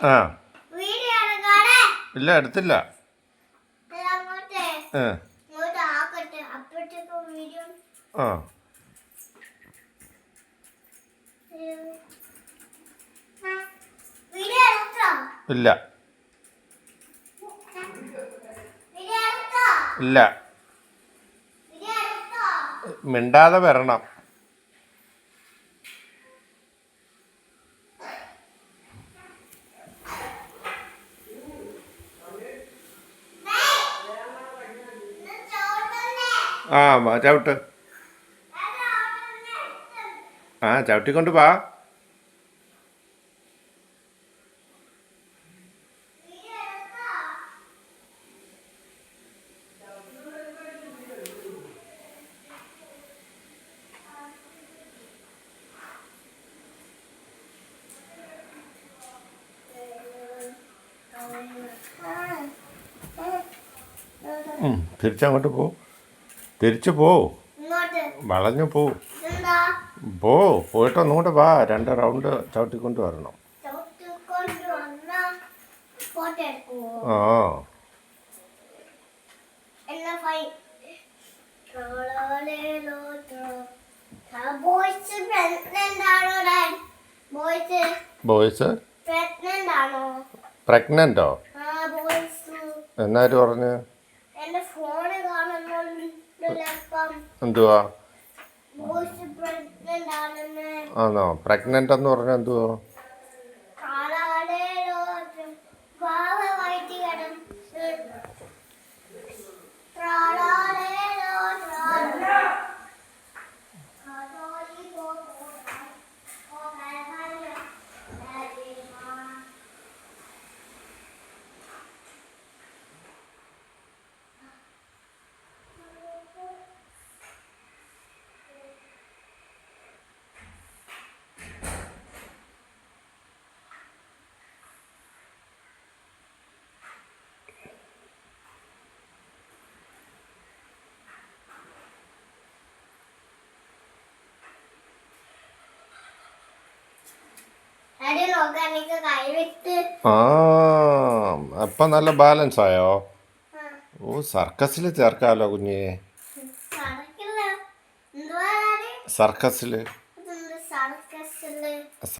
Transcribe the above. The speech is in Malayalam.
ആ ഇല്ല എടുത്തില്ല. ആ ഇല്ല ഇല്ല മിണ്ടാതെ വരണം. ആ ചവിട്ട്. ആ ചവിട്ടിക്കൊണ്ട് വാ. തിരിച്ചങ്ങോട്ട് പോ. തിരിച്ചു പോ. വളഞ്ഞു പോ. പോയിട്ട് ഒന്നുകൂടെ വാ. 2 റൗണ്ട് ചവിട്ടിക്കൊണ്ട് വരണം. ആ ബോയ്സ് പ്രഗ്നന്റോ? എന്നാര് പറഞ്ഞു? എന്തുവാ? ആണോ? പ്രഗ്നന്റ് എന്ന് പറഞ്ഞാൽ എന്തുവാ? ആ അപ്പം നല്ല ബാലൻസ് ആയോ? ഓ സർക്കസിൽ ചേർക്കാമല്ലോ കുഞ്ഞേ. സർക്കസിൽ